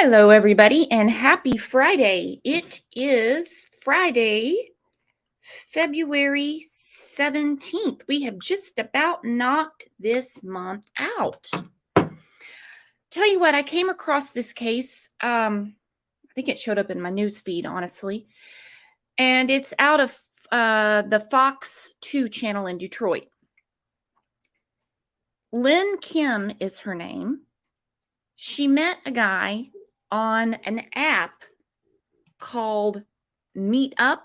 Hello, everybody, and happy Friday. It is Friday, February 17th. We have just about knocked this month out. Tell you what, I came across this case. I think it showed up in my news feed, honestly, and it's out of the Fox 2 channel in Detroit. Lynn Kim is her name. She met a guy on an app called meetme.com.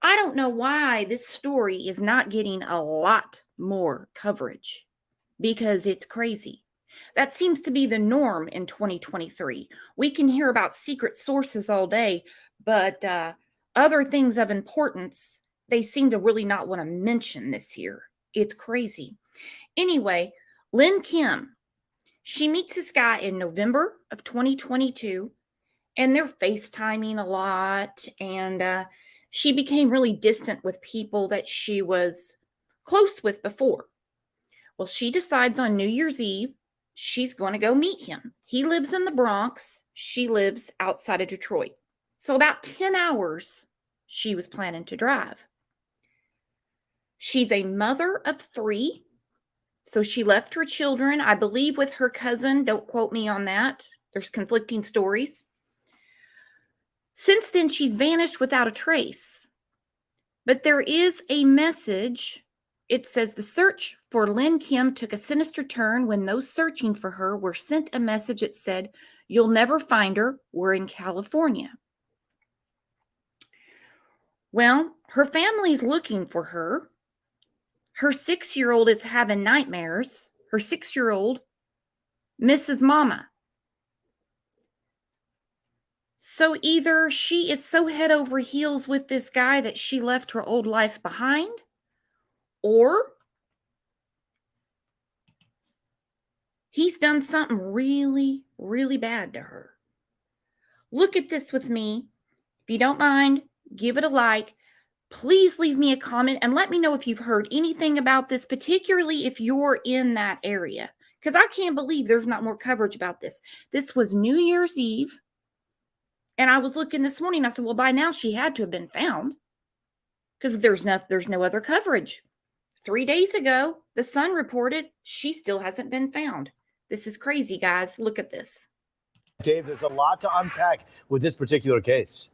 I don't know why this story is not getting a lot more coverage because it's crazy. That seems to be the norm in 2023. We can hear about secret sources all day, but other things of importance, they seem to really not want to mention this year. It's crazy. Anyway, Lynn Kim, she meets this guy in November of 2022. And they're FaceTiming a lot. And she became really distant with people that she was close with before. Well, she decides on New Year's Eve, she's going to go meet him. He lives in the Bronx. She lives outside of Detroit. So about 10 hours she was planning to drive. She's a mother of 3. So she left her children, I believe, with her cousin. Don't quote me on that. There's conflicting stories. Since then, she's vanished without a trace. But there is a message. It says the search for Lynn Kim took a sinister turn when those searching for her were sent a message that said, "You'll never find her. We're in California." Well, her family's looking for her. Her 6-year-old is having nightmares. Her 6-year-old misses Mama. So either she is so head over heels with this guy that she left her old life behind, or he's done something really, really bad to her. Look at this with me. If you don't mind, give it a like. Please leave me a comment and let me know if you've heard anything about this, particularly if you're in that area. Because I can't believe there's not more coverage about this. This was New Year's Eve. And I was looking this morning. I said, well, by now she had to have been found because there's no other coverage. 3 days ago, the Sun reported she still hasn't been found. This is crazy, guys. Look at this. Dave, there's a lot to unpack with this particular case.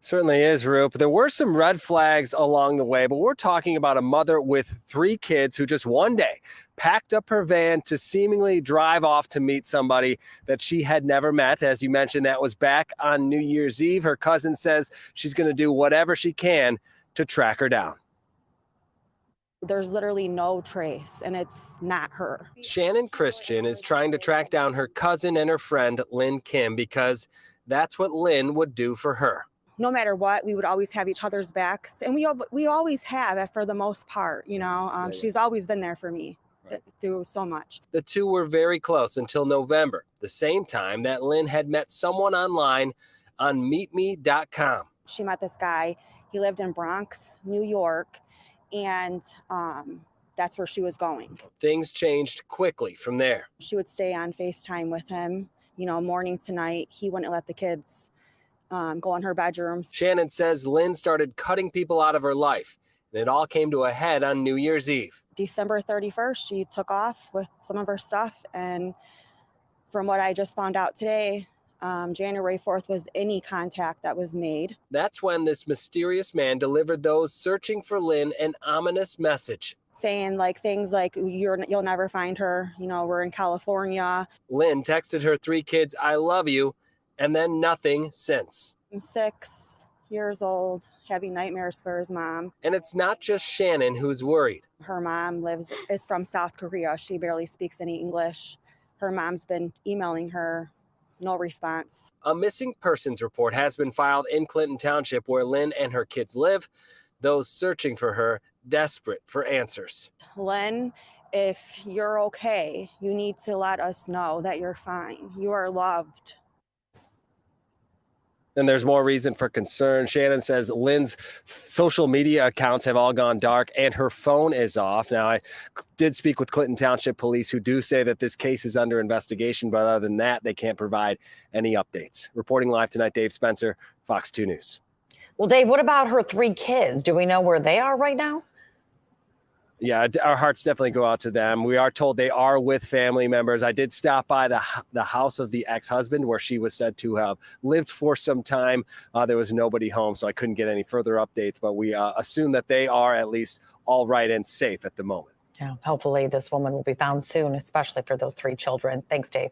Certainly is, Roop. There were some red flags along the way, but we're talking about a mother with 3 kids who just one day packed up her van to seemingly drive off to meet somebody that she had never met. As you mentioned, that was back on New Year's Eve. Her cousin says she's going to do whatever she can to track her down. There's literally no trace, and it's not her. Shannon Christian is trying to track down her cousin and her friend, Lynn Kim, because that's what Lynn would do for her. No matter what, we would always have each other's backs, and we always have for the most part. She's always been there for me through so much. The two were very close until November, the same time that Lynn had met someone online on meetme.com. She met this guy. He lived in Bronx, New York, and that's where she was going. Things changed quickly from there. She would stay on FaceTime with him, morning to night. He wouldn't let the kids go in her bedrooms. Shannon says Lynn started cutting people out of her life, and it all came to a head on New Year's Eve. December 31st, she took off with some of her stuff, and from what I just found out today, January 4th was any contact that was made. That's when this mysterious man delivered those searching for Lynn an ominous message. Saying things like, you'll never find her, we're in California. Lynn texted her 3 kids, "I love you," and then nothing since. I'm 6 years old, having nightmares for his mom. And it's not just Shannon who's worried. Her mom is from South Korea. She barely speaks any English. Her mom's been emailing her. No response. A missing persons report has been filed in Clinton Township where Lynn and her kids live. Those searching for her desperate for answers. Lynn, if you're okay, you need to let us know that you're fine. You are loved. And there's more reason for concern. Shannon says Lynn's social media accounts have all gone dark and her phone is off. Now, I did speak with Clinton Township Police, who do say that this case is under investigation, but other than that, they can't provide any updates. Reporting live tonight, Dave Spencer, Fox 2 News. Well, Dave, what about her 3 kids? Do we know where they are right now? Yeah, our hearts definitely go out to them. We are told they are with family members. I did stop by the house of the ex-husband where she was said to have lived for some time. There was nobody home, so I couldn't get any further updates, but we assume that they are at least all right and safe at the moment. Yeah, hopefully this woman will be found soon, especially for those 3 children. Thanks, Dave.